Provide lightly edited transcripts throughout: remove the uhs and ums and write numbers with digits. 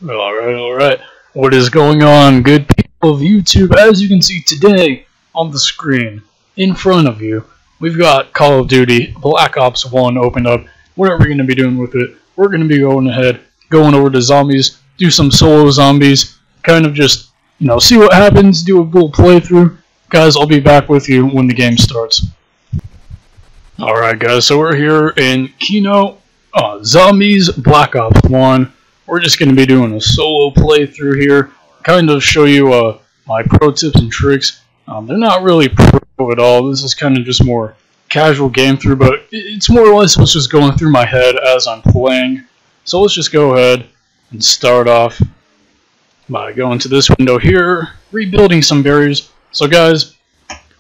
Alright. What is going on, good people of YouTube? As you can see today on the screen in front of you, we've got Call of Duty Black Ops 1 opened up. What are we going to be doing with it? We're going to be going ahead, going over to zombies, do some solo zombies, kind of just, see what happens, do a full playthrough. Guys, I'll be back with you when the game starts. Alright guys, so we're here in Kino, Zombies Black Ops 1. We're just going to be doing a solo playthrough here, kind of show you my pro tips and tricks. They're not really pro at all, this is kind of just more casual game through, but it's more or less what's just going through my head as I'm playing. So let's just go ahead and start off by going to this window here, rebuilding some barriers. So guys,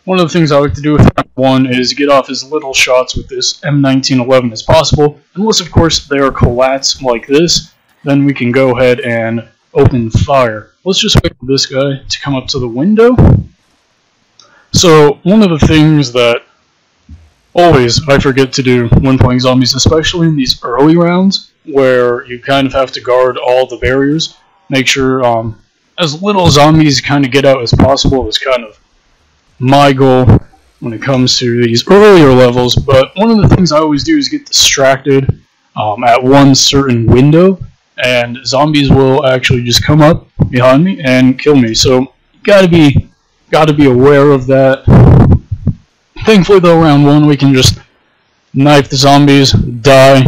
one of the things I like to do with round 1 is get off as little shots with this M1911 as possible, unless of course they are collats like this. Then we can go ahead and open fire. Let's just wait for this guy to come up to the window. So one of the things that always I forget to do when playing zombies, especially in these early rounds where you kind of have to guard all the barriers, make sure as little zombies kind of get out as possible is kind of my goal when it comes to these earlier levels. But one of the things I always do is get distracted at one certain window, and zombies will actually just come up behind me and kill me. So gotta be aware of that. Thankfully though, round 1 we can just knife the zombies, die,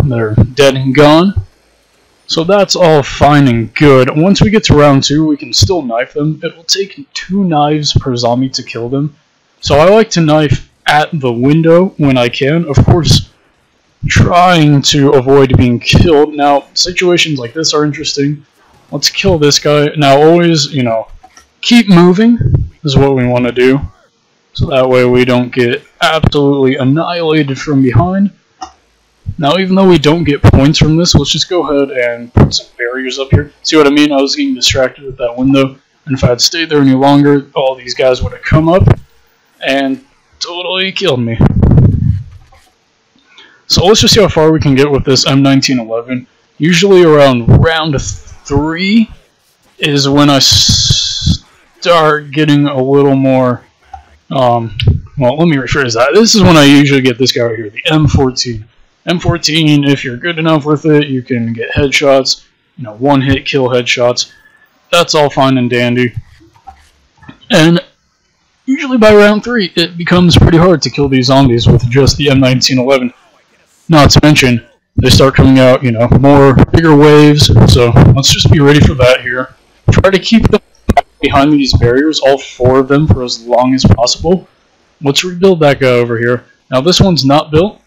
they're dead and gone. So that's all fine and good. Once we get to round 2, we can still knife them. It will take 2 knives per zombie to kill them. So I like to knife at the window when I can. Of course, trying to avoid being killed. Now, situations like this are interesting. Let's kill this guy. Now, always, keep moving is what we want to do. So that way we don't get absolutely annihilated from behind. Now, even though we don't get points from this, let's just go ahead and put some barriers up here. See what I mean? I was getting distracted with that window, and if I had stayed there any longer, all these guys would have come up and totally killed me. So let's just see how far we can get with this M1911. Usually around round 3 is when I start getting a little more, well, let me rephrase that. This is when I usually get this guy right here, the M14. M14, if you're good enough with it, you can get headshots, one-hit kill headshots. That's all fine and dandy. And usually by round 3, it becomes pretty hard to kill these zombies with just the M1911. Not to mention, they start coming out, more bigger waves, so let's just be ready for that here. Try to keep them behind these barriers, all 4 of them, for as long as possible. Let's rebuild that guy over here. Now this one's not built,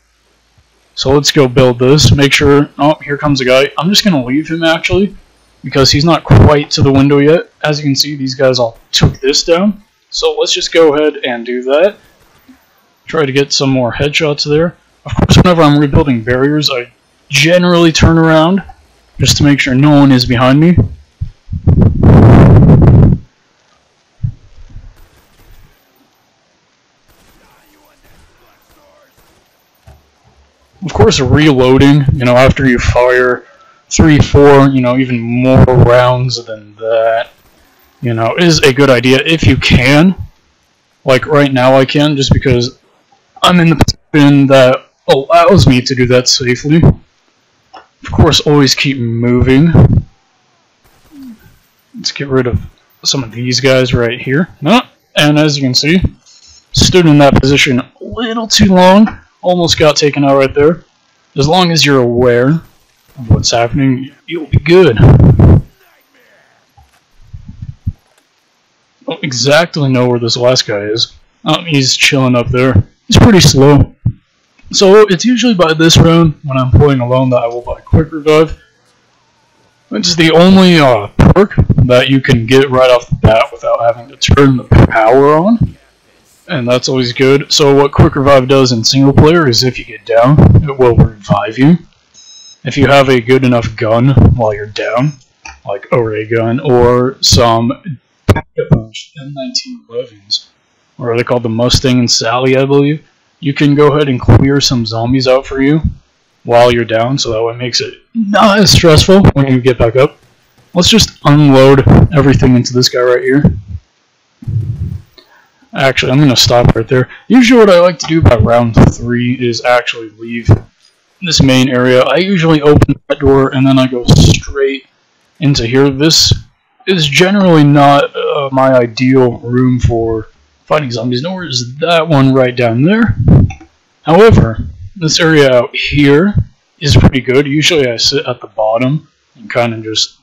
so let's go build this. Make sure, oh, here comes a guy. I'm just going to leave him actually, because he's not quite to the window yet. As you can see, these guys all took this down. So let's just go ahead and do that. Try to get some more headshots there. Of course, whenever I'm rebuilding barriers, I generally turn around just to make sure no one is behind me. Of course, reloading, after you fire 3, 4, even more rounds than that, is a good idea if you can. Like right now I can, just because I'm in the position that allows me to do that safely. Of course, always keep moving. Let's get rid of some of these guys right here. And as you can see, stood in that position a little too long. Almost got taken out right there. As long as you're aware of what's happening, you'll be good. Don't exactly know where this last guy is. He's chilling up there. He's pretty slow. So it's usually by this round, when I'm playing alone, that I will buy Quick Revive. It's the only perk that you can get right off the bat without having to turn the power on. And that's always good. So what Quick Revive does in single player is if you get down, it will revive you. If you have a good enough gun while you're down, like a ray gun or some Pack-a-Punch M1911s, or are they called the Mustang and Sally, I believe, you can go ahead and clear some zombies out for you. while you're down, so that way it makes it not as stressful when you get back up. Let's just unload everything into this guy right here. Actually, I'm going to stop right there. Usually what I like to do by round 3 is actually leave this main area. I usually open that door and then I go straight into here. This is generally not my ideal room for fighting zombies, nor is that one right down there. However, this area out here is pretty good. Usually I sit at the bottom and kind of just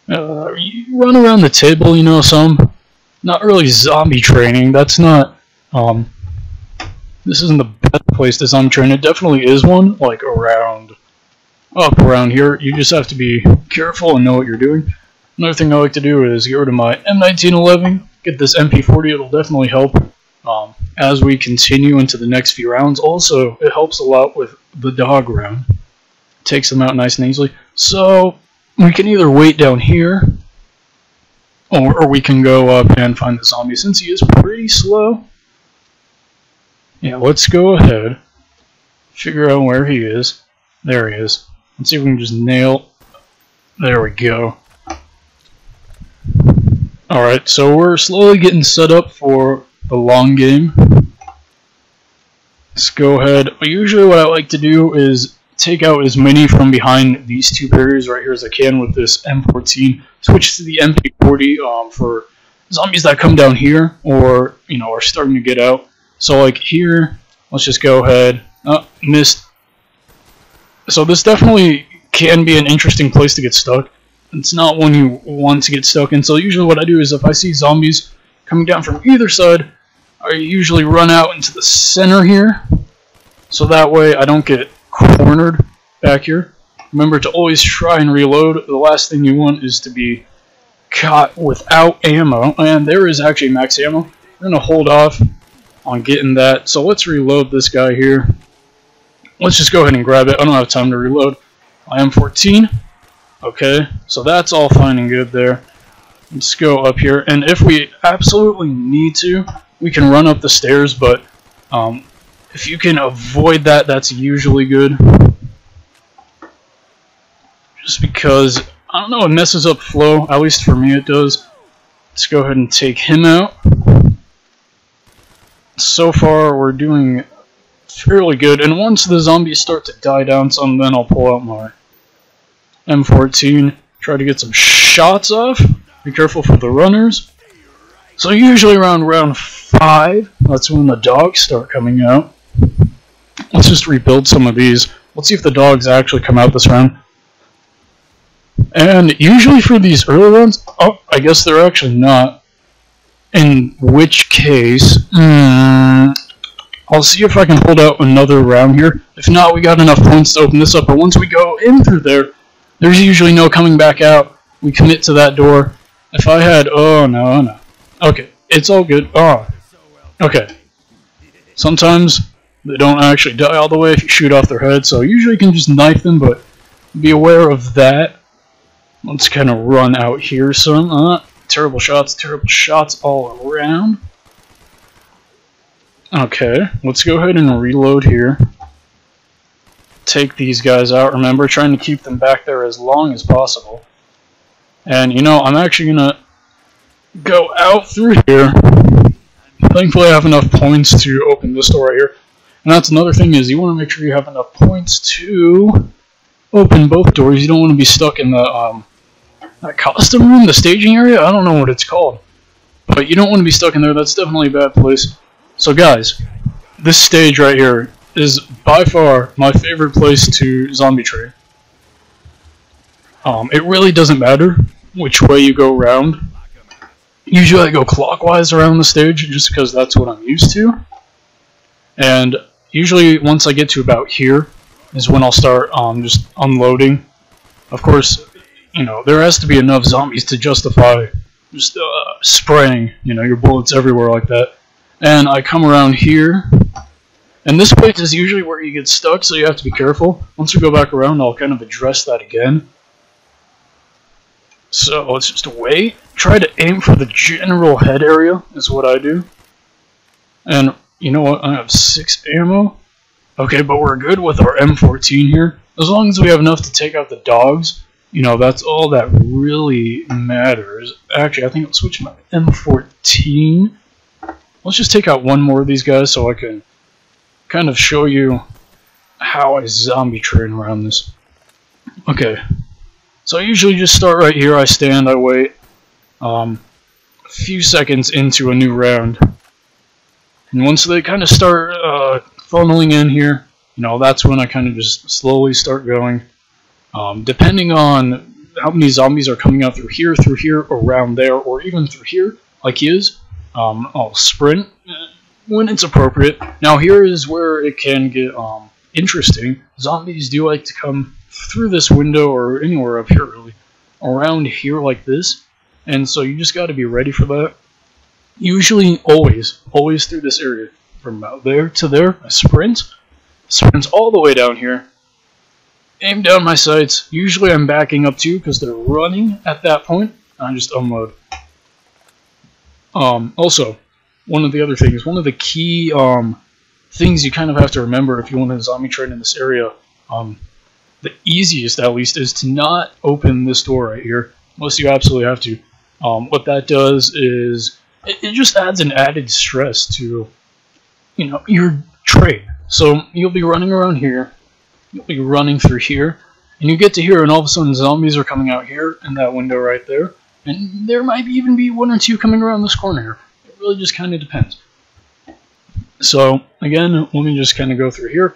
run around the table, you know, some not really zombie training. That's not, this isn't the best place to zombie train. It definitely is one, like up around here. You just have to be careful and know what you're doing. Another thing I like to do is get rid of my M1911, get this MP40. It'll definitely help as we continue into the next few rounds. Also, it helps a lot with the dog round. Takes them out nice and easily. So we can either wait down here, or we can go up and find the zombie. Since he is pretty slow, yeah, let's go ahead, figure out where he is. There he is. Let's see if we can just nail. There we go. Alright, so we're slowly getting set up for the long game. Let's go ahead. Usually what I like to do is take out as many from behind these two barriers right here as I can with this M14. Switch to the MP40 for zombies that come down here or, you know, are starting to get out. So like here, let's just go ahead. Missed. So this definitely can be an interesting place to get stuck. It's not one you want to get stuck in. So usually what I do is if I see zombies coming down from either side, I usually run out into the center here. So that way I don't get cornered back here. Remember to always try and reload. The last thing you want is to be caught without ammo. And there is actually max ammo. We're going to hold off on getting that. So let's reload this guy here. Let's just go ahead and grab it. I don't have time to reload. I am 14. Okay, so that's all fine and good there. Let's go up here. And if we absolutely need to, we can run up the stairs. But if you can avoid that, that's usually good. Just because, I don't know, it messes up flow. At least for me it does. Let's go ahead and take him out. So far we're doing fairly good. And once the zombies start to die down some, then I'll pull out my M14. Try to get some shots off. Be careful for the runners. So usually around round 5, that's when the dogs start coming out. Let's just rebuild some of these. Let's see if the dogs actually come out this round. And usually for these early rounds, oh, I guess they're actually not. In which case, I'll see if I can hold out another round here. If not, we got enough points to open this up. But once we go in through there, there's usually no coming back out. We commit to that door. If I had, oh no. Okay, it's all good. Oh, okay. Sometimes they don't actually die all the way if you shoot off their head, so usually you can just knife them, but be aware of that. Let's kind of run out here some. Terrible shots all around. Okay, let's go ahead and reload here. Take these guys out, remember, trying to keep them back there as long as possible. And you know, I'm actually gonna go out through here. Thankfully I have enough points to open this door right here. And that's another thing, is you want to make sure you have enough points to open both doors. You don't want to be stuck in the that costume room, the staging area. I don't know what it's called, but you don't want to be stuck in there. That's definitely a bad place. So guys, this stage right here is by far my favorite place to zombie train. It really doesn't matter which way you go around. Usually I go clockwise around the stage just because that's what I'm used to. And usually once I get to about here is when I'll start just unloading. Of course, you know, there has to be enough zombies to justify just spraying, you know, your bullets everywhere like that. And I come around here, and this place is usually where you get stuck, so you have to be careful. Once we go back around, I'll kind of address that again. So let's just wait. Try to aim for the general head area is what I do. And you know what? I have 6 ammo. Okay, but we're good with our M14 here. As long as we have enough to take out the dogs, you know, that's all that really matters. Actually, I think I'll switch my M14. Let's just take out one more of these guys so I can kind of show you how I zombie train around this. Okay, so I usually just start right here. I stand, I wait a few seconds into a new round. And once they kind of start funneling in here, you know, that's when I kind of just slowly start going. Depending on how many zombies are coming out through here, around there, or even through here, like he is, I'll sprint when it's appropriate. Now here is where it can get interesting. Zombies do like to come through this window or anywhere up here, really, around here like this, and so you just got to be ready for that. Usually, always through this area, from about there to there, I sprint all the way down here, aim down my sights. Usually I'm backing up too because they're running at that point, and I just unload. Also, one of the other things, one of the key things you kind of have to remember if you want to zombie train in this area, the easiest at least, is to not open this door right here, unless you absolutely have to. What that does is it just adds an added stress to, you know, your trade. So you'll be running around here, you'll be running through here, and you get to here, and all of a sudden zombies are coming out here in that window right there, and there might even be one or two coming around this corner here. It really just kind of depends. So again, let me just kind of go through here.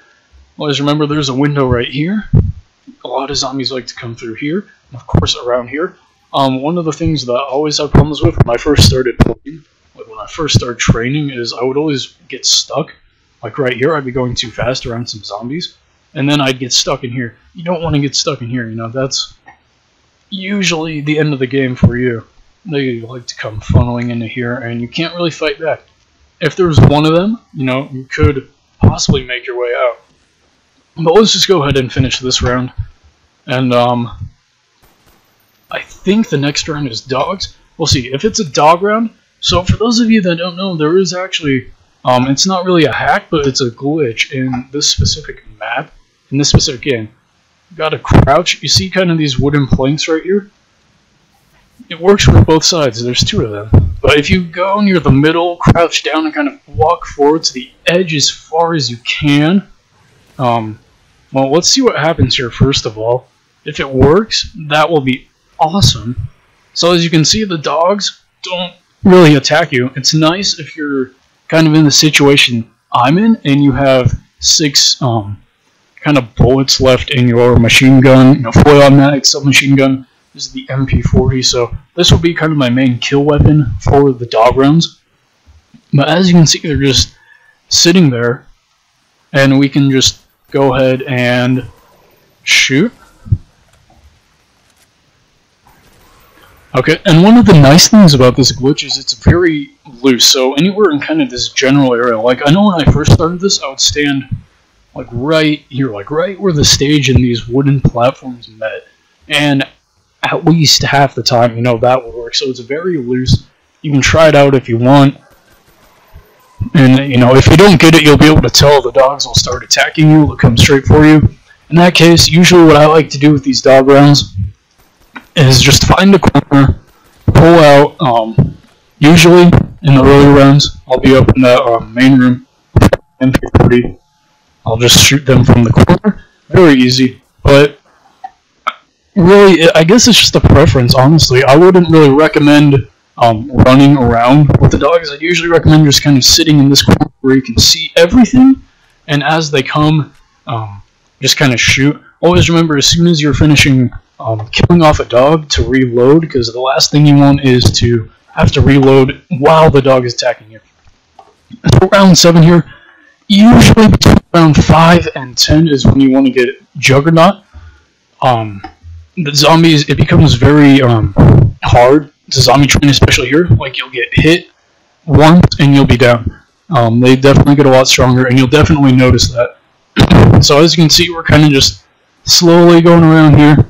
Always remember there's a window right here. A lot of zombies like to come through here, and of course around here. One of the things that I always had problems with when I first started playing, like when I first started training, is I would always get stuck. Like right here, I'd be going too fast around some zombies, and then I'd get stuck in here. You don't want to get stuck in here, you know, that's usually the end of the game for you. They like to come funneling into here, and you can't really fight back. If there's one of them, you know, you could possibly make your way out. But let's just go ahead and finish this round. And, I think the next round is dogs. We'll see. If it's a dog round, so for those of you that don't know, there is actually, it's not really a hack, but it's a glitch in this specific map, in this specific game. You gotta crouch. You see kind of these wooden planks right here? It works for both sides. There's two of them. But if you go near the middle, crouch down, and kind of walk forward to the edge as far as you can, well, let's see what happens here first of all. If it works, that will be awesome. So as you can see, the dogs don't really attack you. It's nice if you're kind of in the situation I'm in and you have 6 kind of bullets left in your machine gun, you know, fully automatic submachine gun. This is the MP40, so this will be kind of my main kill weapon for the dog rounds. But as you can see, they're just sitting there, and we can just go ahead and shoot. Okay, and one of the nice things about this glitch is it's very loose, so anywhere in kind of this general area, like I know when I first started this, I would stand like right here, like right where the stage and these wooden platforms met, and at least half the time, you know, that would work. So it's very loose. You can try it out if you want, and you know, if you don't get it, you'll be able to tell the dogs will start attacking you, they'll come straight for you. In that case, usually what I like to do with these dog rounds is just find a corner, pull out, usually in the early rounds, I'll be up in the main room, MP40, I'll just shoot them from the corner, very easy, but really, I guess it's just a preference, honestly. I wouldn't really recommend running around with the dogs. I'd usually recommend just kind of sitting in this corner where you can see everything, and as they come, just kind of shoot. Always remember, as soon as you're finishing killing off a dog, to reload, because the last thing you want is to have to reload while the dog is attacking you. So round 7 here, usually between round 5 and 10 is when you want to get Juggernaut. The zombies, it becomes very hard to zombie train, especially here. Like, you'll get hit once and you'll be down. They definitely get a lot stronger, and you'll definitely notice that. So as you can see, we're kind of just slowly going around here.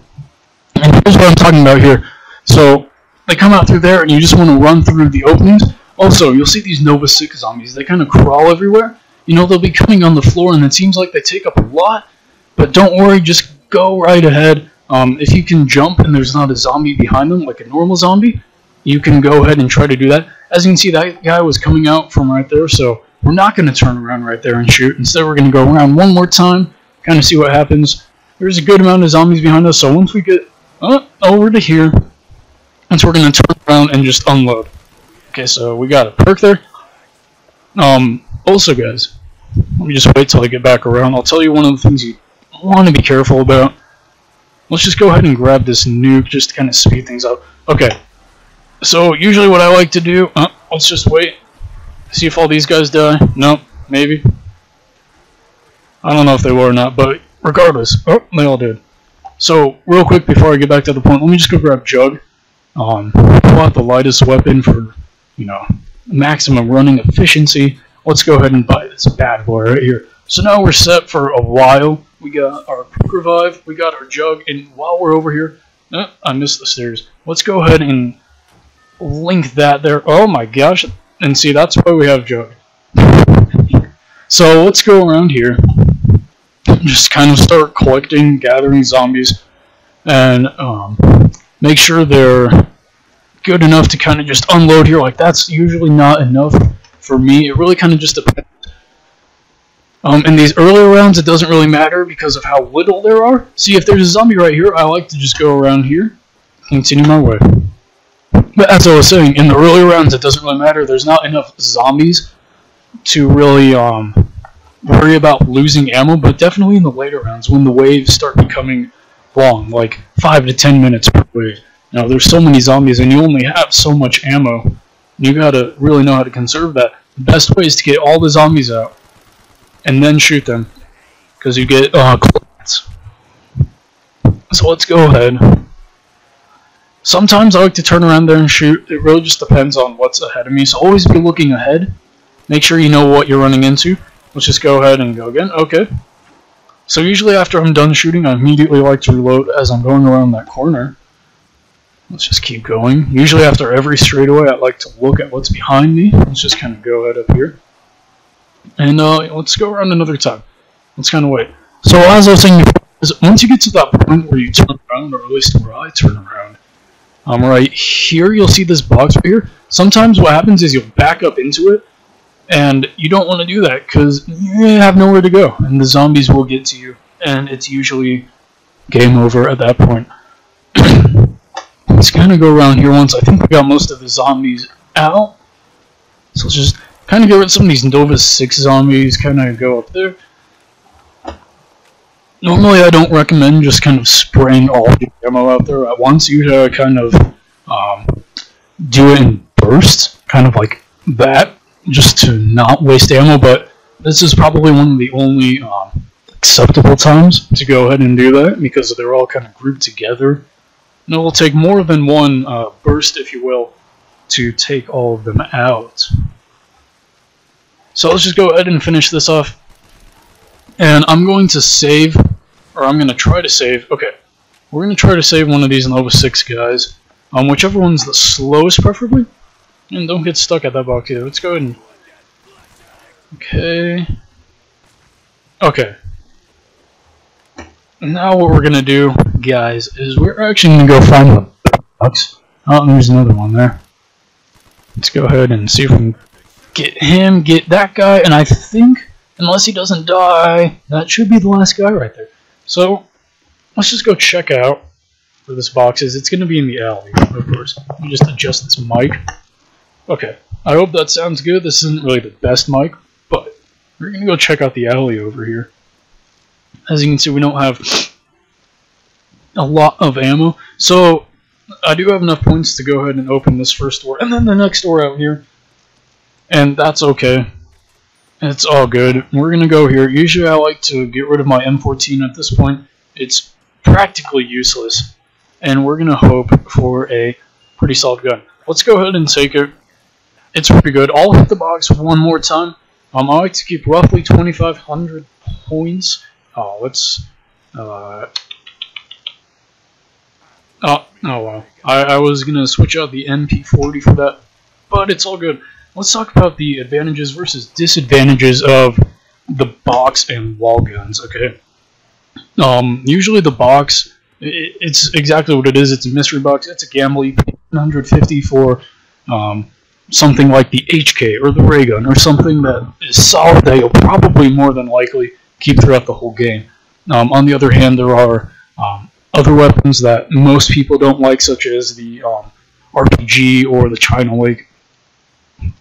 And here's what I'm talking about here. So they come out through there, and you just want to run through the openings. Also, you'll see these Nova 6 zombies. They kind of crawl everywhere. you know, they'll be coming on the floor, and it seems like they take up a lot, but don't worry, just go right ahead. If you can jump and there's not a zombie behind them, like a normal zombie, you can go ahead and try to do that. As you can see, that guy was coming out from right there, so we're not going to turn around right there and shoot. Instead, we're going to go around one more time, kind of see what happens. There's a good amount of zombies behind us, so once we get over to here, and so we're going to turn around and just unload. Okay, so we got a perk there. Also, guys, let me just wait till I get back around. I'll tell you one of the things you want to be careful about. Let's just go ahead and grab this nuke just to kind of speed things up. Okay, so usually what I like to do, let's just wait. See if all these guys die. Nope, maybe. I don't know if they were or not, but regardless. Oh, they all did. So, real quick before I get back to the point, let me just go grab Jug. Pull out the lightest weapon for, you know, maximum running efficiency. Let's go ahead and buy this bad boy right here. So now we're set for a while. We got our quick revive, we got our Jug, and while we're over here, I missed the stairs. Let's go ahead and link that there. Oh my gosh. And see, that's why we have Jug. So let's go around here. Just kind of start collecting, gathering zombies, and make sure they're good enough to kind of just unload here. Like, that's usually not enough for me. It really kind of just depends. In these earlier rounds, it doesn't really matter because of how little there are. See, if there's a zombie right here, I like to just go around here, continue my way. But as I was saying, in the earlier rounds, it doesn't really matter. There's not enough zombies to really worry about losing ammo, but definitely in the later rounds, when the waves start becoming long, like 5 to 10 minutes per wave. Now, there's so many zombies, and you only have so much ammo. You gotta really know how to conserve that. The best way is to get all the zombies out, and then shoot them, because you get clips. So let's go ahead. Sometimes I like to turn around there and shoot. It really just depends on what's ahead of me, so always be looking ahead. Make sure you know what you're running into. Let's just go ahead and go again. Okay. So usually after I'm done shooting, I immediately like to reload as I'm going around that corner. Let's just keep going. Usually after every straightaway, I like to look at what's behind me. Let's just kind of go ahead up here. And let's go around another time. Let's kind of wait. So as I was saying before, once you get to that point where you turn around, or at least where I turn around, right here you'll see this box right here. Sometimes what happens is you'll back up into it, and you don't want to do that because you have nowhere to go, and the zombies will get to you, and it's usually game over at that point. Let's kind of go around here once. I think we got most of the zombies out, so let's just kind of get rid of some of these Nova 6 zombies, kind of go up there. Normally I don't recommend just kind of spraying all the ammo out there at once. Usually I kind of do it in bursts, kind of like that, just to not waste ammo, but this is probably one of the only acceptable times to go ahead and do that, because they're all kind of grouped together. And it will take more than one burst, if you will, to take all of them out. So let's just go ahead and finish this off. And I'm going to save, or I'm going to try to save, okay, we're going to try to save one of these Nova 6 guys, whichever one's the slowest preferably. And don't get stuck at that box either. Let's go ahead and... Okay. Okay. Now what we're going to do, guys, is we're actually going to go find the box. Oh, there's another one there. Let's go ahead and see if we can get him, get that guy, and I think, unless he doesn't die, that should be the last guy right there. So, let's just go check out where this box is. It's going to be in the alley, of course. Let me just adjust this mic. Okay, I hope that sounds good. This isn't really the best mic, but we're going to go check out the alley over here. As you can see, we don't have a lot of ammo, so I do have enough points to go ahead and open this first door, and then the next door out here, and that's okay. It's all good. We're going to go here. Usually I like to get rid of my M14 at this point. It's practically useless, and we're going to hope for a pretty solid gun. Let's go ahead and take it. It's pretty good. I'll hit the box one more time. I like to keep roughly 2,500 points. Oh, let's... oh wow. I was going to switch out the MP40 for that, but it's all good. Let's talk about the advantages versus disadvantages of box and wall guns. Okay. Usually the box, it's exactly what it is. It's a mystery box. It's a gamble. You pay 150 for something like the HK or the ray gun or something that is solid that you'll probably more than likely keep throughout the whole game. On the other hand, there are other weapons that most people don't like, such as the RPG or the China Lake,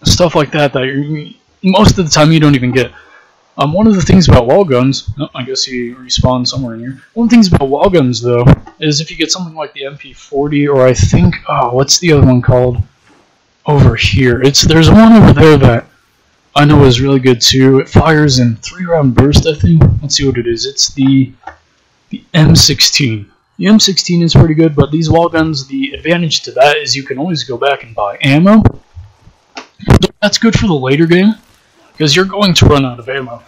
stuff like that. That most of the time you don't even get. One of the things about wall guns, oh, I guess he respawned somewhere in here. One of the things about wall guns, though, is if you get something like the MP40, or I think, what's the other one called? Over here. There's one over there that I know is really good too. It fires in 3-round burst, I think. Let's see what it is. It's the M16. The M16 is pretty good, but these wall guns, the advantage to that is you can always go back and buy ammo. That's good for the later game, because you're going to run out of ammo.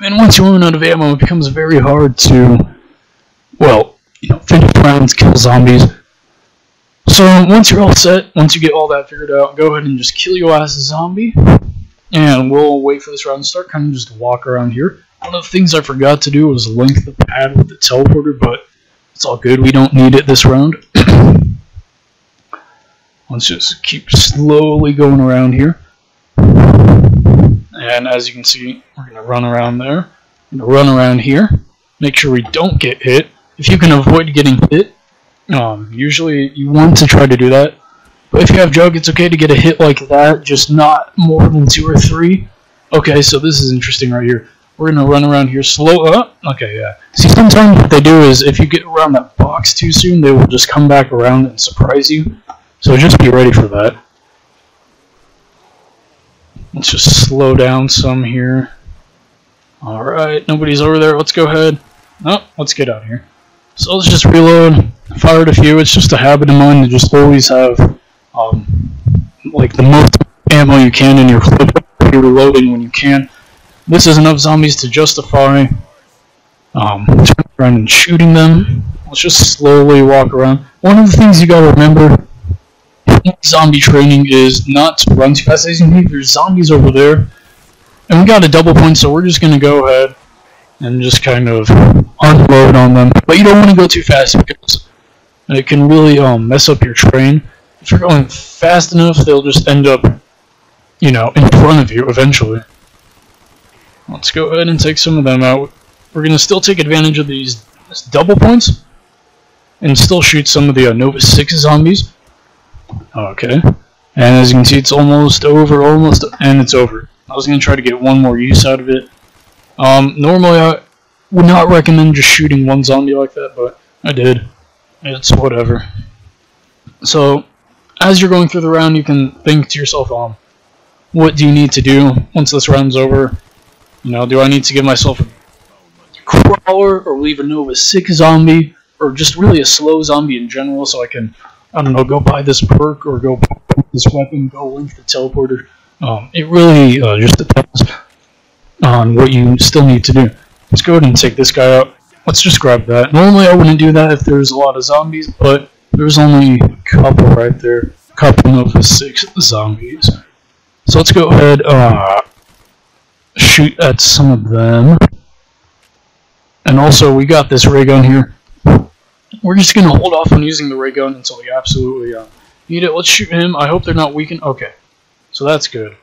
And once you run out of ammo, it becomes very hard to, well, finish rounds, kill zombies. So once you're all set, once you get all that figured out, go ahead and just kill your ass zombie. And we'll wait for this round to start, kind of just walk around here. One of the things I forgot to do was link the pad with the teleporter, but it's all good, we don't need it this round. Let's just keep slowly going around here. And as you can see, we're going to run around there. We're going to run around here. Make sure we don't get hit. If you can avoid getting hit, usually you want to try to do that. But if you have Jug, it's okay to get a hit like that, just not more than 2 or 3. Okay, so this is interesting right here. We're going to run around here slow up. Okay, yeah. See, sometimes what they do is if you get around that box too soon, they will just come back around and surprise you. So just be ready for that. Let's just slow down some here. Alright, nobody's over there. Let's go ahead. Oh, let's get out of here. So let's just reload. Fired a few. It's just a habit of mine to just always have like the most ammo you can in your clip. You're reloading when you can. This is enough zombies to justify turning around and shooting them. Let's just slowly walk around. One of the things you gotta remember in zombie training is not to run too fast. As you can see, there's zombies over there, and we got a double point, so we're just gonna go ahead and just kind of unload on them. But you don't want to go too fast because it can really mess up your train. If you're going fast enough, they'll just end up, in front of you eventually. Let's go ahead and take some of them out. We're going to still take advantage of these double points and still shoot some of the Nova 6 zombies. Okay. And as you can see, it's almost over, and it's over. I was going to try to get one more use out of it. Normally I would not recommend just shooting one zombie like that, but I did. It's whatever. So, as you're going through the round, you can think to yourself, what do you need to do once this round's over? Do I need to give myself a crawler, or leave a Nova 6 zombie, or just really a slow zombie in general, so I can, I don't know, go buy this perk, or go buy this weapon, go link the teleporter. It really just depends on what you still need to do. Let's go ahead and take this guy out. Let's just grab that. Normally I wouldn't do that if there's a lot of zombies, but there's only a couple right there. A couple of the 6 zombies. So let's go ahead shoot at some of them. And also we got this ray gun here. We're just going to hold off on using the ray gun until we absolutely need it. Let's shoot him. I hope they're not weakened. Okay. So that's good.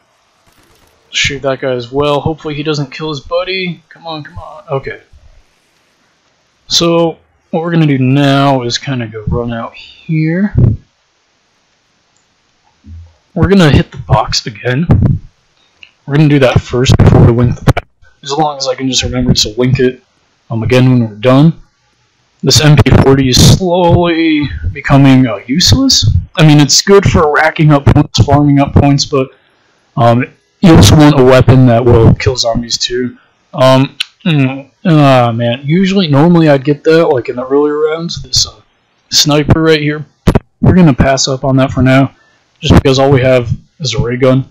Shoot that guy as well. Hopefully he doesn't kill his buddy. Come on, come on. Okay. So what we're going to do now is kind of go run out here. We're going to hit the box again. We're going to do that first before we link the pack. As long as I can just remember to link it again when we're done. This MP40 is slowly becoming useless. I mean, it's good for racking up points, farming up points, but you also want a weapon that will kill zombies too. Man, normally I'd get that like in the earlier rounds. This sniper right here, we're gonna pass up on that for now, just because all we have is a ray gun.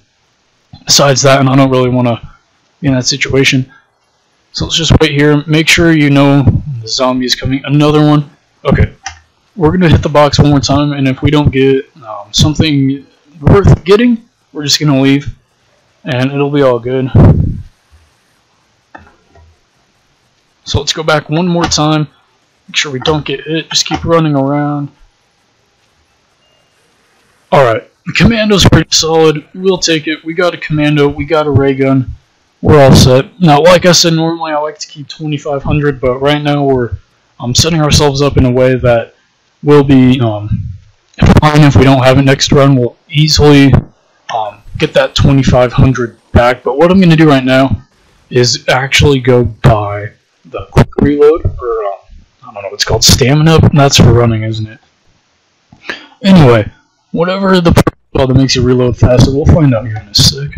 Besides that, and I don't really want to be in that situation. So let's just wait here. Make sure you know the zombie is coming. Another one. Okay, we're gonna hit the box one more time, and if we don't get something worth getting, we're just gonna leave, and it'll be all good. So let's go back one more time. Make sure we don't get hit. Just keep running around. Alright, the commando's pretty solid. We'll take it. We got a commando. We got a ray gun. We're all set. Now, like I said, normally I like to keep 2,500, but right now we're setting ourselves up in a way that will be fine if we don't have it next run. We'll easily get that 2,500 back. But what I'm going to do right now is actually go buy the quick reload, or I don't know, it's called stamina. That's for running, isn't it? Anyway, whatever the protocol that makes you reload faster, we'll find out here in a sec.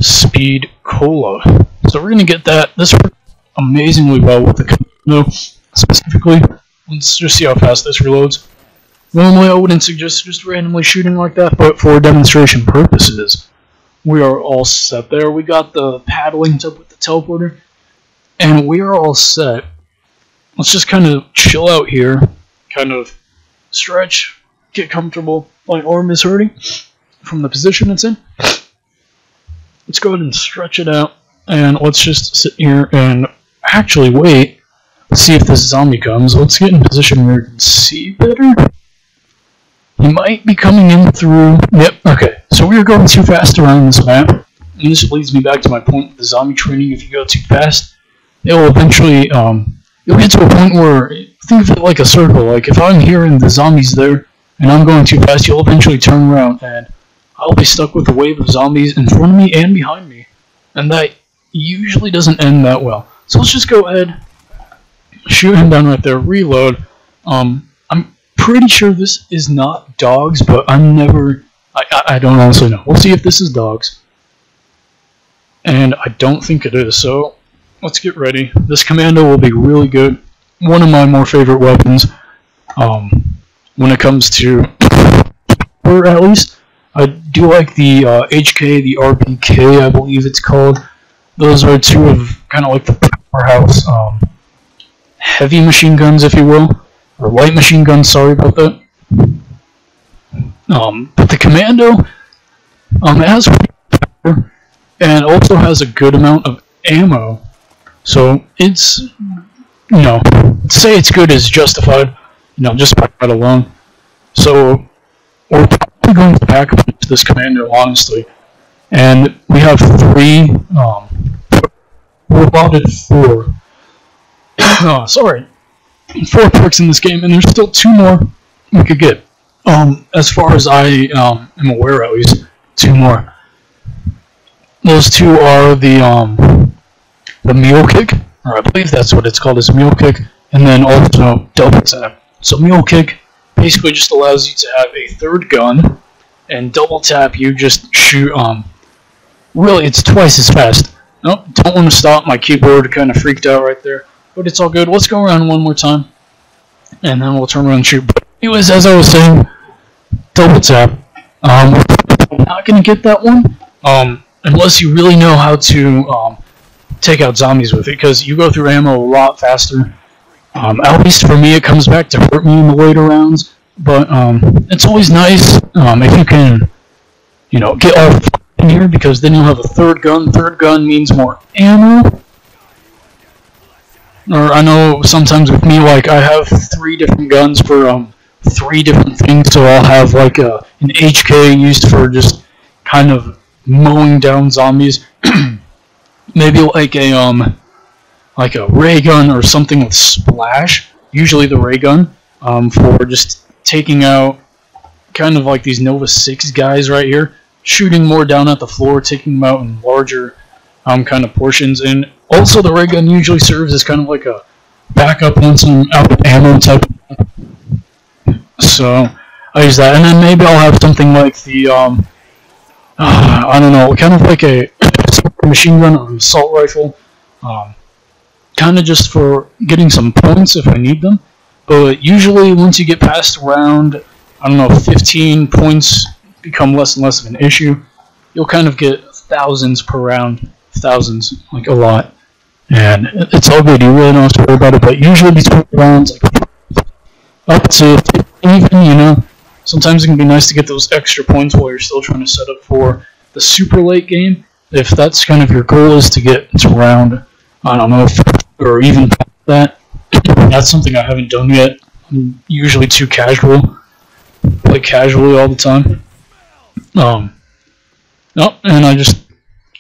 Speed Cola. So we're gonna get that. This works amazingly well with the commando specifically. Let's just see how fast this reloads. Normally I wouldn't suggest just randomly shooting like that, but for demonstration purposes, we are all set there. We got the paddling tip with the teleporter, and we are all set. Let's just kind of chill out here, kind of stretch, get comfortable. My arm is hurting from the position it's in. Let's go ahead and stretch it out, and let's just sit here and actually wait. Let's see if this zombie comes. Let's get in position where we can see better. He might be coming in through... Yep, okay. So we are going too fast around this map. And this leads me back to my point with the zombie training. If you go too fast, it will eventually... you'll get to a point where... Think of it like a circle. Like, if I'm here and the zombie's there, and I'm going too fast, you'll eventually turn around, and I'll be stuck with a wave of zombies in front of me and behind me. And that usually doesn't end that well. So let's just go ahead, shoot him down right there, reload. I'm pretty sure this is not dogs, but I'm never... I don't honestly know. We'll see if this is dogs. And I don't think it is, so let's get ready. This commando will be really good. One of my more favorite weapons when it comes to... or at least, I do like the HK, the RPK, I believe it's called. Those are two of kind of like the powerhouse heavy machine guns, if you will. Or light machine guns, sorry about that. But the commando has power and also has a good amount of ammo. So it's, you know, to say it's good is justified, you know, just by that alone. So we're probably going to pack this commando, honestly. And we have three, we're allotted four. Sorry. 4 perks in this game, and there's still 2 more we could get. As far as I am aware, at least 2 more. Those 2 are the mule kick, or I believe that's what it's called, is mule kick, and then also double tap. So mule kick basically just allows you to have a third gun, and double tap you just shoot. Really, it's twice as fast. Nope, don't want to stop. My keyboard kind of freaked out right there. But it's all good. Let's go around one more time, and then we'll turn around and shoot. But anyways, as I was saying, double tap. I'm not going to get that one unless you really know how to take out zombies with it, because you go through ammo a lot faster. At least for me, it comes back to hurt me in the later rounds. But it's always nice if you can, you know, get all in here, because then you'll have a third gun. Third gun means more ammo. Or I know sometimes with me, like, I have 3 different guns for 3 different things, so I'll have like an HK used for just kind of mowing down zombies. Maybe like a ray gun or something with splash. Usually the ray gun for just taking out kind of like these Nova 6 guys right here, shooting more down at the floor, taking them out in larger kind of portions. And also the ray gun usually serves as kind of like a backup once I'm out of ammo type. So I use that, and then maybe I'll have something like the I don't know, kind of like a machine gun or assault rifle, kind of just for getting some points if I need them. But usually once you get past around, I don't know, 15 points become less and less of an issue. You'll kind of get thousands per round. Thousands, like a lot. And it's all good, you really don't have to worry about it, but usually between rounds, like up to 15 even, you know. Sometimes it can be nice to get those extra points while you're still trying to set up for the super late game. If that's kind of your goal, is to get to round I don't know, or even that. That's something I haven't done yet. I'm usually too casual. Play casually all the time. No, and I just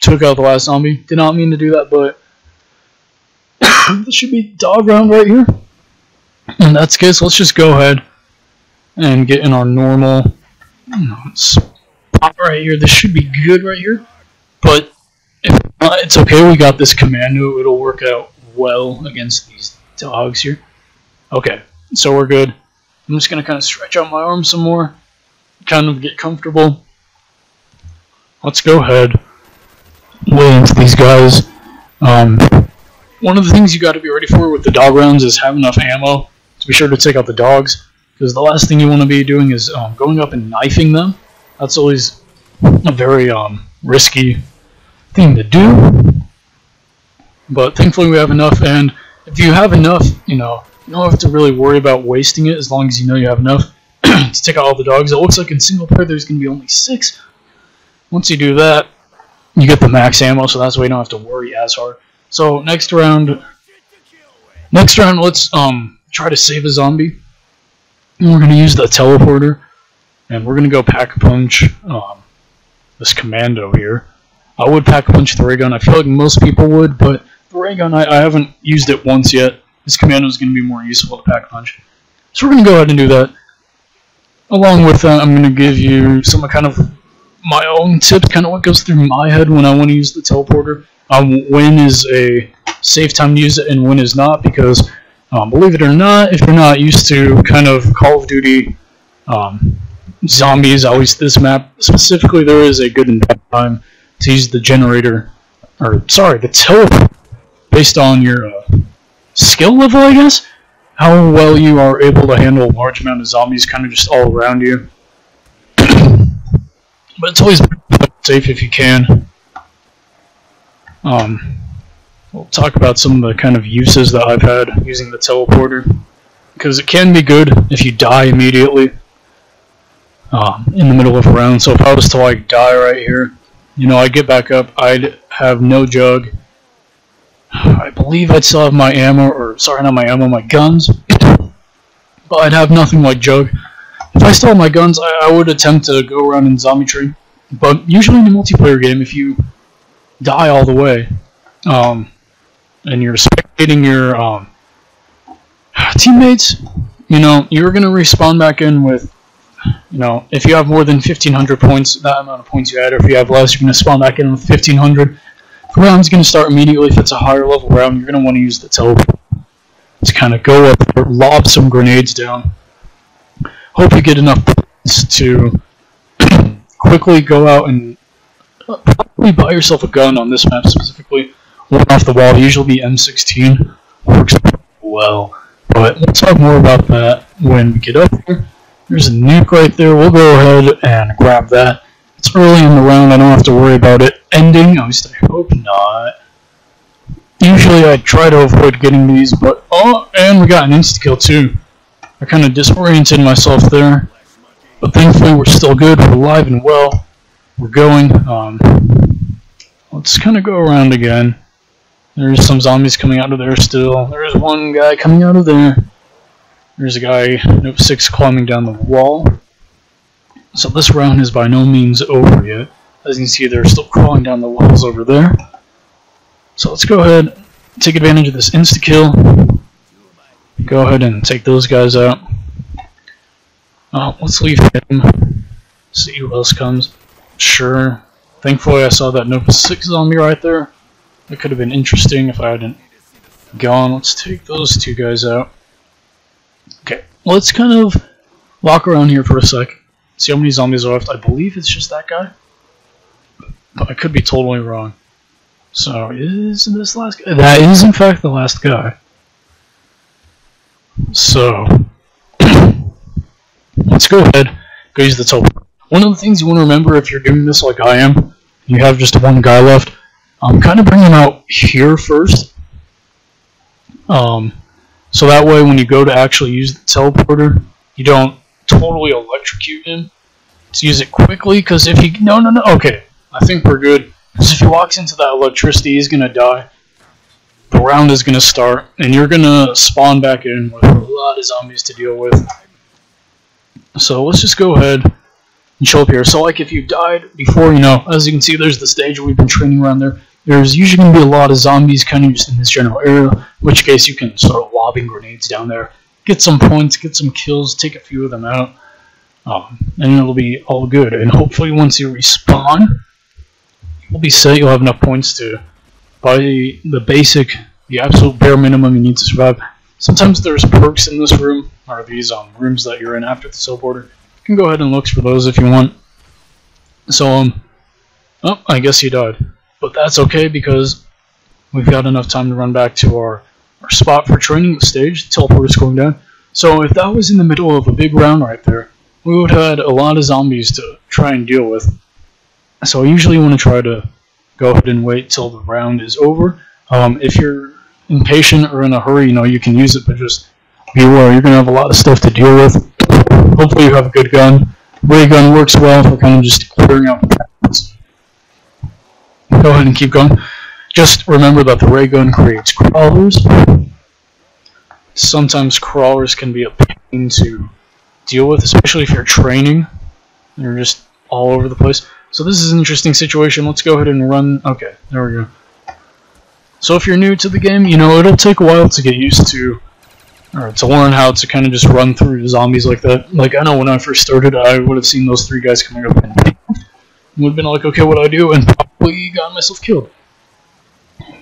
took out the last zombie. Did not mean to do that, but this should be dog round right here. In that case, let's just go ahead and get in our normal spot right here. This should be good right here. But if not, it's okay. We got this commando. It'll work out well against these dogs here. Okay, so we're good. I'm just going to kind of stretch out my arm some more. Kind of get comfortable. Let's go ahead. Lay into these guys. One of the things you got to be ready for with the dog rounds is have enough ammo to be sure to take out the dogs, because the last thing you want to be doing is going up and knifing them. That's always a very risky thing to do. But thankfully we have enough, and if you have enough, you don't have to really worry about wasting it as long as you know you have enough to take out all the dogs. It looks like in single player there's going to be only 6. Once you do that, you get the max ammo, so that's why you don't have to worry as hard. So next round, let's try to save a zombie. And we're gonna use the teleporter, and we're gonna go pack a punch this commando here. I would pack a punch the ray gun. I feel like most people would, but the ray gun I haven't used it once yet. This commando is gonna be more useful to pack a punch. So we're gonna go ahead and do that. Along with that, I'm gonna give you some kind of my own tips, kind of what goes through my head when I want to use the teleporter. When is a safe time to use it and when is not, because believe it or not, if you're not used to kind of Call of Duty zombies, at least this map specifically, there is a good and bad time to use the generator, or sorry, the teleporter, based on your skill level, I guess. How well you are able to handle a large amount of zombies kind of just all around you. But it's always safe if you can. We'll talk about some of the kind of uses that I've had using the teleporter, because it can be good if you die immediately in the middle of a round. So if I was to like die right here, I'd get back up, I'd have no jug. I believe I'd still have my ammo, or sorry, not my ammo, my guns, but I'd have nothing like jug. If I still had my guns, I would attempt to go around in zombie tree. But usually in a multiplayer game, if you die all the way, and you're spectating your teammates, you're going to respawn back in with, if you have more than 1,500 points, that amount of points you had, or if you have less, you're going to spawn back in with 1,500. The round's going to start immediately. If it's a higher level round, you're going to want to use the teleport to kind of go up or lob some grenades down. Hope you get enough points to quickly go out and probably buy yourself a gun on this map specifically. One off the wall, usually be M16. Works well. But we'll talk more about that when we get up here. There's a nuke right there. We'll go ahead and grab that. It's early in the round. I don't have to worry about it ending. At least I hope not. Usually I try to avoid getting these, but oh, and we got an insta-kill too. I kind of disoriented myself there, but thankfully we're still good. We're alive and well. We're going. Let's kind of go around again. There's some zombies coming out of there still. There's one guy coming out of there. There's a guy, Nope 6, climbing down the wall. So this round is by no means over yet. As you can see, they're still crawling down the walls over there. So let's go ahead, take advantage of this insta-kill. Go ahead and take those guys out. Let's leave him. See who else comes. Sure. Thankfully I saw that Nope 6 zombie right there. That could have been interesting if I hadn't gone. Let's take those 2 guys out. Okay, let's kind of walk around here for a sec. See how many zombies are left. I believe it's just that guy, but I could be totally wrong. So, is this last guy? That is in fact the last guy. So, let's go ahead, go use the teleport. One of the things you want to remember if you're doing this like I am, you have just one guy left, kind of bring him out here first. So that way when you go to actually use the teleporter, you don't totally electrocute him. Let's use it quickly, because if he... No, okay. I think we're good. Because if he walks into that electricity, he's going to die. the round is going to start, and you're going to spawn back in with a lot of zombies to deal with. So let's just go ahead and show up here. So like if you died before, as you can see, there's the stage we've been training around there. There's usually going to be a lot of zombies kind of just in this general area, in which case you can start lobbing grenades down there, get some points, get some kills, take a few of them out, and it'll be all good. And hopefully once you respawn, you'll be set, you'll have enough points to buy the absolute bare minimum you need to survive. Sometimes there's perks in this room, or these rooms that you're in after the teleporter. You can go ahead and look for those if you want. So, oh, I guess you died. But that's okay because we've got enough time to run back to our spot for training the stage. The teleporter's going down. So if that was in the middle of a big round right there, we would have had a lot of zombies to try and deal with. So I usually want to try to go ahead and wait till the round is over. If you're impatient or in a hurry, you can use it, but just be aware you're going to have a lot of stuff to deal with. Hopefully you have a good gun. Ray gun works well for kind of just clearing out the patterns. Go ahead and keep going. Just remember that the ray gun creates crawlers. Sometimes crawlers can be a pain to deal with, especially if you're training and you're just all over the place. So this is an interesting situation. Let's go ahead and run. Okay, there we go. So if you're new to the game, it'll take a while to get used to, or to learn how to kind of just run through zombies like that. Like, I know when I first started, I would have seen those 3 guys coming up and would have been like, okay, what do I do? And probably got myself killed.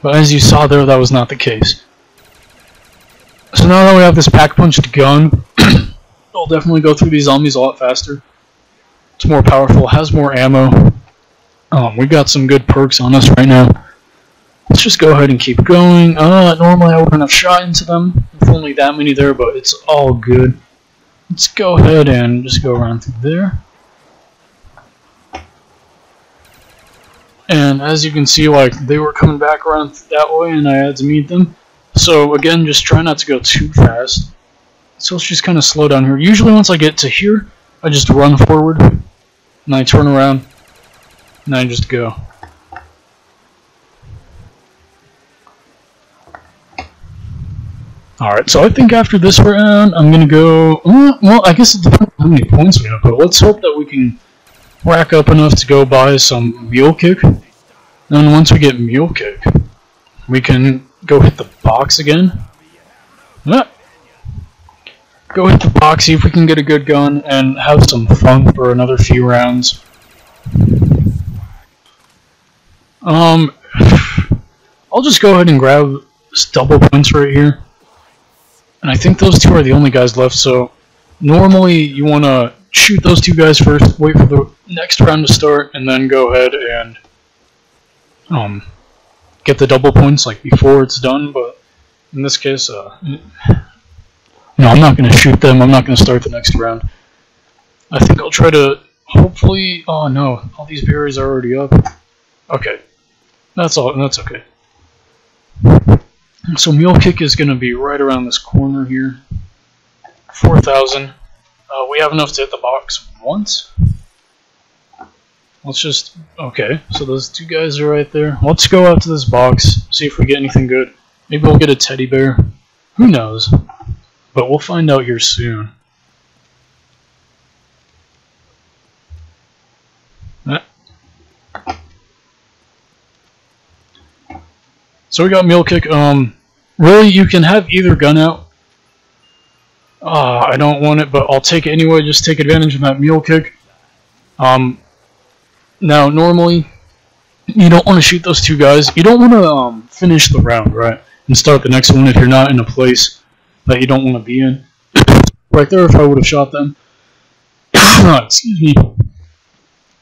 But as you saw there, that was not the case. So now that we have this pack-punched gun, it'll definitely go through these zombies a lot faster. It's more powerful, has more ammo. We got some good perks on us right now. Let's just go ahead and keep going. Normally I wouldn't have shot into them with only that many there, but it's all good. Let's go ahead and just go around through there. And as you can see, like, they were coming back around that way and I had to meet them. So again, just try not to go too fast. So let's just kind of slow down here. Usually once I get to here, I just run forward, and I turn around, and I just go. Alright, so I think after this round, I'm going to go... well, I guess it depends on how many points we have, but let's hope that we can rack up enough to go buy some Mule Kick. Then once we get Mule Kick, we can go hit the box again. Go hit the box, see if we can get a good gun, and have some fun for another few rounds. I'll just go ahead and grab this double points right here. And I think those 2 are the only guys left, so normally you want to shoot those 2 guys first, wait for the next round to start, and then go ahead and get the double points like before it's done. But in this case, no, I'm not going to shoot them. I'm not going to start the next round. I think I'll try to hopefully... Oh no, all these berries are already up. Okay, that's all. That's okay. So Mule Kick is going to be right around this corner here. 4,000. We have enough to hit the box once. Let's just... Okay, so those 2 guys are right there. Let's go out to this box, see if we get anything good. Maybe we'll get a teddy bear. Who knows? But we'll find out here soon. So we got Mule Kick. Really, you can have either gun out. I don't want it, but I'll take it anyway. Just take advantage of that Mule Kick. Now, normally, you don't want to shoot those 2 guys. You don't want to finish the round, right? And start the next one if you're not in a place that you don't want to be in. Right there, if I would have shot them. Excuse me.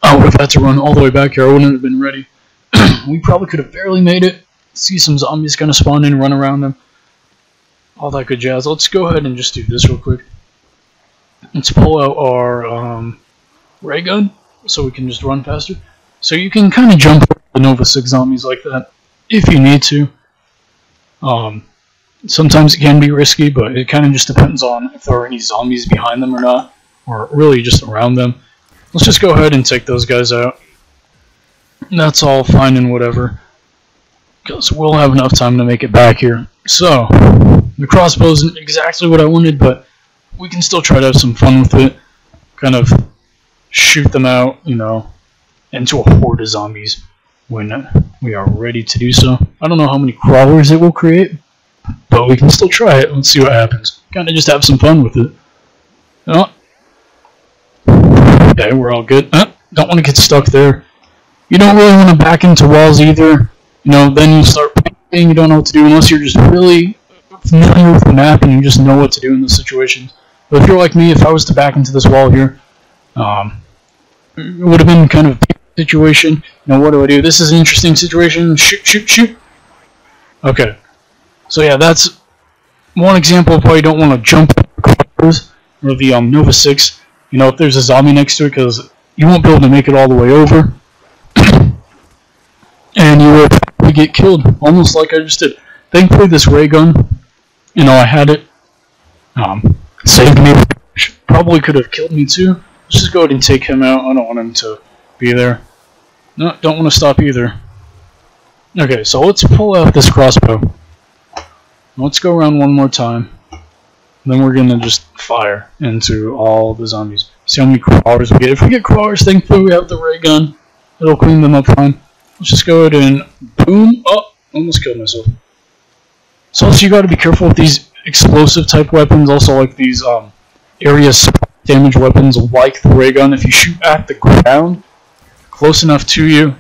I would have had to run all the way back here. I wouldn't have been ready. We probably could have barely made it. See some zombies kind of spawn in and run around them. All that good jazz. Let's go ahead and just do this real quick. Let's pull out our ray gun so we can just run faster. So you can kind of jump the Nova 6 zombies like that if you need to. Sometimes it can be risky, but it kind of just depends on if there are any zombies behind them or not, or really just around them. Let's just go ahead and take those guys out. That's all fine and whatever. because we'll have enough time to make it back here. So, the crossbow isn't exactly what I wanted, but we can still try to have some fun with it. Kind of shoot them out, you know, into a horde of zombies when we are ready to do so. I don't know how many crawlers it will create, but we can still try it. Let's see what happens. Kind of just have some fun with it. Oh. Okay, we're all good. Don't want to get stuck there. You don't really want to back into walls either. You know, then you start panicking, you don't know what to do unless you're just really familiar with the map and you just know what to do in those situations. But if you're like me, if I was to back into this wall here, it would have been kind of a situation. Now what do? This is an interesting situation. Shoot, shoot, shoot. Okay. So yeah, that's one example of why you don't want to jump cars or the Nova 6. You know, if there's a zombie next to it, because you won't be able to make it all the way over. And you will probably get killed, almost like I just did. Thankfully, this ray gun, you know, I had it. Saved me. Probably could have killed me too. Let's just go ahead and take him out. I don't want him to be there. No, don't want to stop either. Okay, so let's pull out this crossbow. Let's go around one more time. Then we're gonna just fire into all the zombies. See how many crawlers we get. If we get crawlers, thankfully we have the ray gun. It'll clean them up fine. Let's just go ahead and boom. Oh, almost killed myself. So also you gotta be careful with these explosive type weapons. Also like these area damage weapons like the ray gun. If you shoot at the ground close enough to you,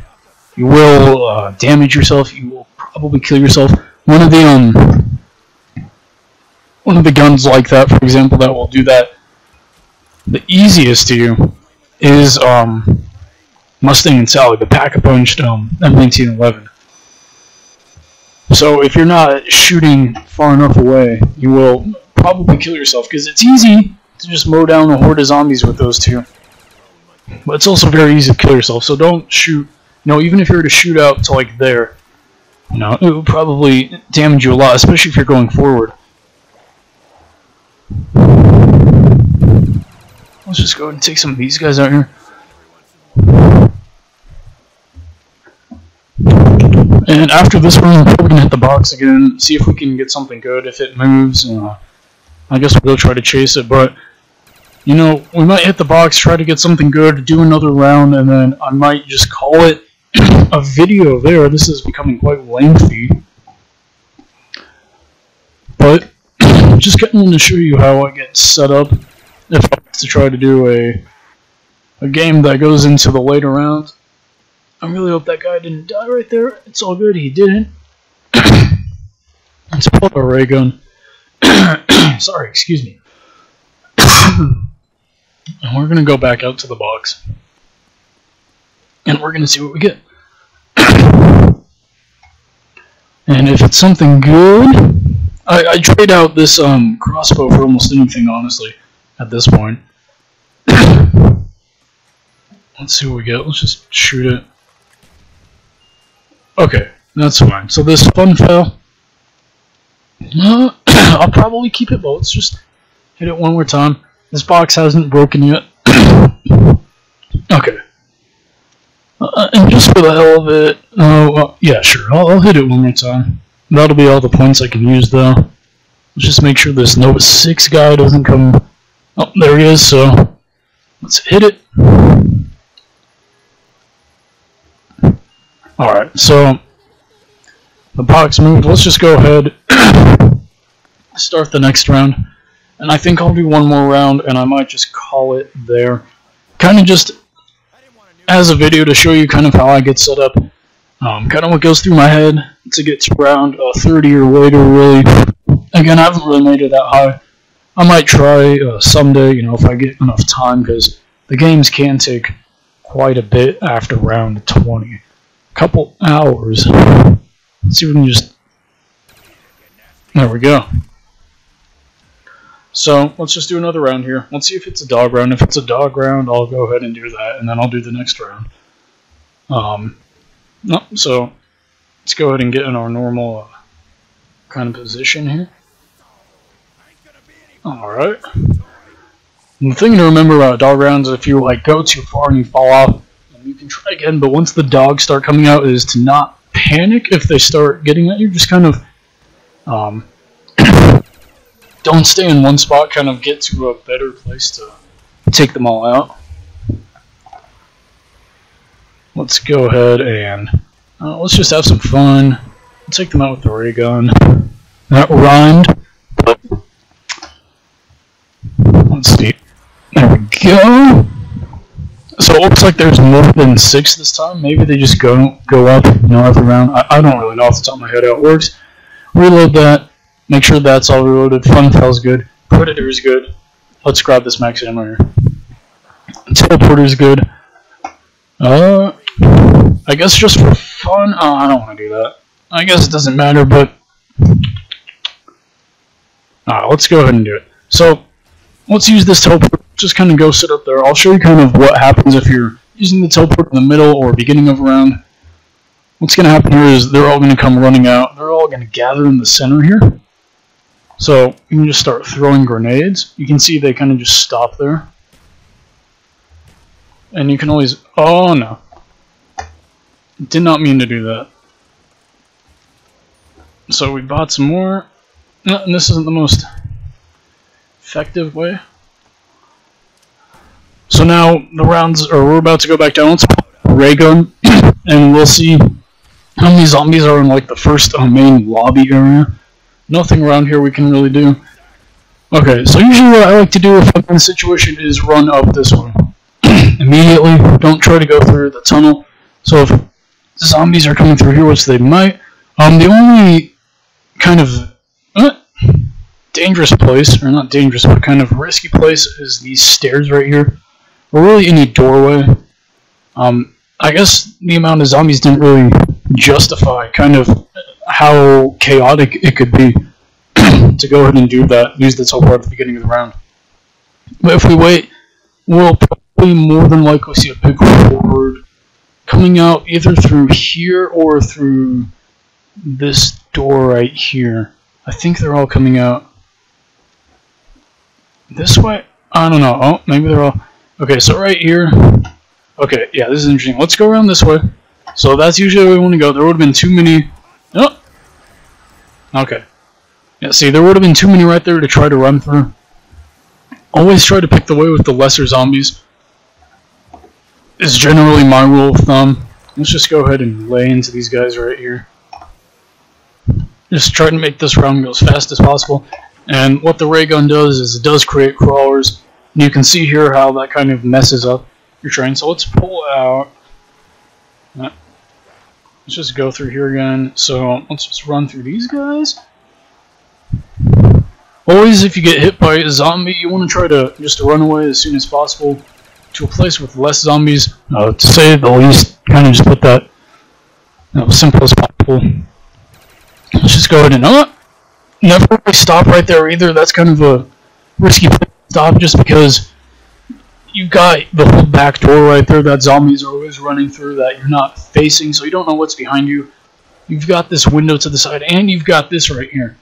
you will damage yourself. You will probably kill yourself. One of the guns like that, for example, that will do that the easiest to you is Mustang and Sally, the pack-a-punched M1911. So if you're not shooting far enough away, you will probably kill yourself, because it's easy to just mow down a horde of zombies with those two. But it's also very easy to kill yourself, so don't shoot. You know, even if you were to shoot out to like there, you know, it would probably damage you a lot, especially if you're going forward. Let's just go ahead and take some of these guys out here. And after this one, we're probably going to hit the box again, see if we can get something good. If it moves, I guess we'll go try to chase it. But, you know, we might hit the box, try to get something good, do another round, and then I might just call it a video there. This is becoming quite lengthy. But, just getting to show you how I get set up if I have to try to do a game that goes into the later rounds. I really hope that guy didn't die right there. It's all good, he didn't. Let's pull up a ray gun. Sorry, excuse me. And we're going to go back out to the box. And we're going to see what we get. And if it's something good... I trade out this crossbow for almost anything, honestly, at this point. Let's see what we get. Let's just shoot it. Okay, that's fine. So this fun fail, I'll probably keep it, but let's just hit it one more time. This box hasn't broken yet. Okay. And just for the hell of it, yeah, sure, I'll hit it one more time. That'll be all the points I can use, though. Let's just make sure this Nova 6 guy doesn't come... Oh, there he is, so let's hit it. Alright, so the box moved. Let's just go ahead, start the next round. And I think I'll do one more round, and I might just call it there. Kind of just as a video to show you kind of how I get set up. Kind of what goes through my head to get to around 30 or later, really. Again, I haven't really made it that high. I might try someday, you know, if I get enough time, because the games can take quite a bit after round 20. Couple hours. Let's see if we can just... There we go. So, let's just do another round here. Let's see if it's a dog round. If it's a dog round, I'll go ahead and do that, and then I'll do the next round. No, so let's go ahead and get in our normal kind of position here. Alright. The thing to remember about dog rounds is if you like go too far and you fall off, you can try again, but once the dogs start coming out is to not panic if they start getting at you. Just kind of don't stay in one spot. Kind of get to a better place to take them all out. Let's go ahead and let's just have some fun. Take them out with the ray gun. That rhymed. Let's see. There we go. So it looks like there's more than 6 this time. Maybe they just go up, every round. I don't really know off the top of my head how it works. Reload that. Make sure that's all reloaded. Fun Fell's good. Predator is good. Let's grab this max ammo here. Teleporter is good. I guess just for fun. I don't want to do that. I guess it doesn't matter, but let's go ahead and do it. So let's use this teleport. Just kind of go sit up there. I'll show you kind of what happens if you're using the teleport in the middle or beginning of a round. What's going to happen here is they're all going to come running out. They're all going to gather in the center here. So you can just start throwing grenades. You can see they kind of just stop there. And you can always... Oh no. Did not mean to do that. So we bought some more. No, and this isn't the most effective way. So now the rounds, or we're about to go back down. Let's put a ray gun, and we'll see how many zombies are in like the first main lobby area. Nothing around here we can really do. Okay, so usually what I like to do if I'm in a situation is run up this one. Immediately, don't try to go through the tunnel. So if zombies are coming through here, which they might, the only kind of dangerous place, or not dangerous, but kind of risky place is these stairs right here. Or really any doorway. I guess the amount of zombies didn't really justify kind of how chaotic it could be to go ahead and do that, use the teleport at the beginning of the round. But if we wait, we'll probably more than likely see a big horde coming out either through here or through this door right here. I think they're all coming out this way? I don't know. Oh, maybe they're all... Okay, so right here... Okay, yeah, this is interesting. Let's go around this way. So that's usually where we want to go. There would have been too many... Oh! Okay. Yeah, see, there would have been too many right there to try to run through. Always try to pick the way with the lesser zombies. Is generally my rule of thumb. Let's just go ahead and lay into these guys right here. Just try to make this round go as fast as possible. And what the ray gun does is it does create crawlers. And you can see here how that kind of messes up your train. So let's pull out. Let's just go through here again. So let's just run through these guys. Always, if you get hit by a zombie, you want to try to just run away as soon as possible to a place with less zombies. To say the least, kind of just put that simple as possible. Let's just go ahead and never really stop right there either. That's kind of a risky place to stop just because you've got the whole back door right there that zombies are always running through that you're not facing, so you don't know what's behind you. You've got this window to the side, and you've got this right here.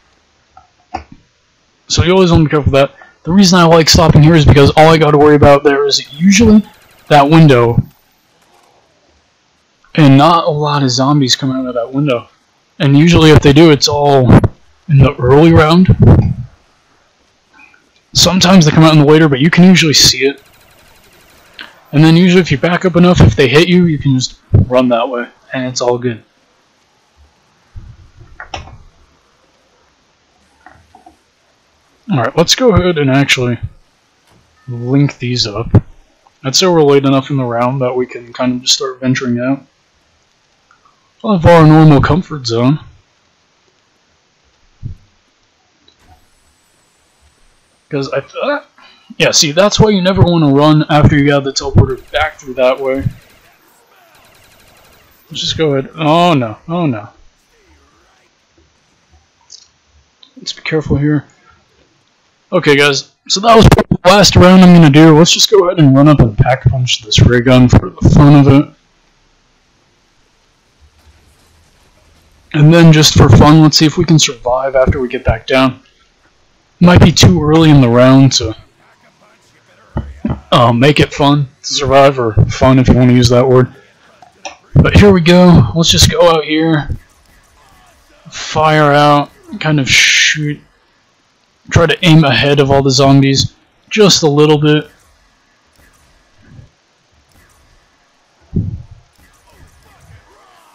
So you always want to be careful with that. The reason I like stopping here is because all I got to worry about there is usually that window, and not a lot of zombies come out of that window. And usually if they do, it's all in the early round. Sometimes they come out in the later, but you can usually see it. And then usually if you back up enough, if they hit you, you can just run that way, and it's all good. Alright, let's go ahead and actually link these up. I'd say we're late enough in the round that we can kind of just start venturing out of our normal comfort zone. Because I thought... Yeah, see, that's why you never want to run after you got the teleporter back through that way. Let's just go ahead. Oh no, oh no. Let's be careful here. Okay guys, so that was the last round I'm going to do. Let's just go ahead and run up and pack punch this ray gun for the fun of it. And then just for fun, let's see if we can survive after we get back down. Might be too early in the round to make it fun to survive, or fun if you want to use that word. But here we go. Let's just go out here, fire out, kind of shoot, try to aim ahead of all the zombies just a little bit.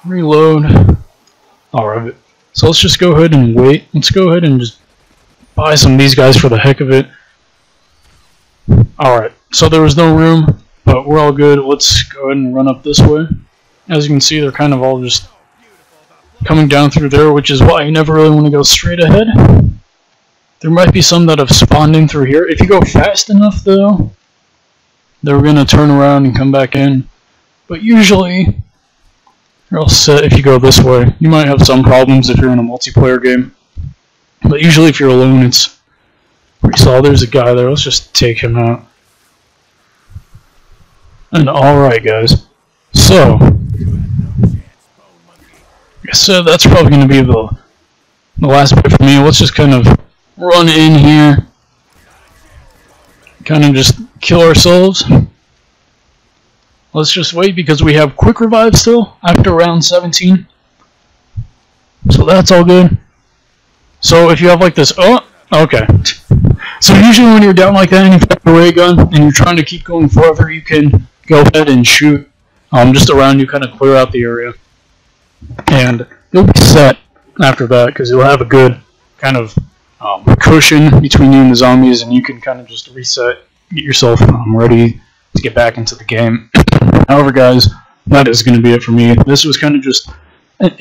Reload. Alright, so let's just go ahead and wait. Let's go ahead and just buy some of these guys for the heck of it. Alright, so there was no room, but we're all good. Let's go ahead and run up this way. As you can see, they're kind of all just coming down through there, which is why you never really want to go straight ahead. There might be some that have spawned in through here. If you go fast enough, though, they're going to turn around and come back in. But usually, you're all set if you go this way. You might have some problems if you're in a multiplayer game. But usually if you're alone, it's... We saw there's a guy there. Let's just take him out. And alright, guys. So, like I said, that's probably going to be the last bit for me. Let's just kind of run in here. Kind of just kill ourselves. Let's just wait because we have quick revive still after round 17. So that's all good. So if you have like this, oh, okay. So usually when you're down like that and you've got a ray gun and you're trying to keep going farther, you can go ahead and shoot just around you, kind of clear out the area. And you'll be set after that because you'll have a good kind of cushion between you and the zombies, and you can kind of just reset, get yourself ready to get back into the game. However, guys, that is going to be it for me. This was kind of just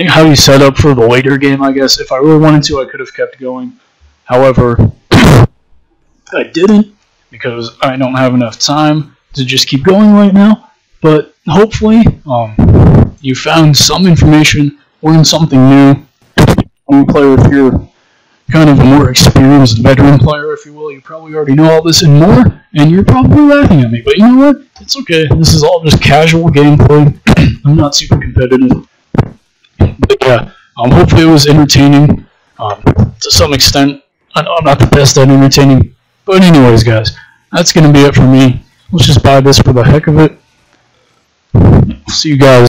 how you set up for the later game, I guess. If I really wanted to, I could have kept going. However, I didn't because I don't have enough time to just keep going right now. But hopefully, you found some information, learned something new. Player, if you're kind of a more experienced veteran player, if you will, you probably already know all this and more, and you're probably laughing at me, but you know what? It's okay. This is all just casual gameplay. I'm not super competitive. But yeah, hopefully it was entertaining to some extent. I know I'm not the best at entertaining, but anyways, guys, that's going to be it for me. Let's just buy this for the heck of it. See you guys.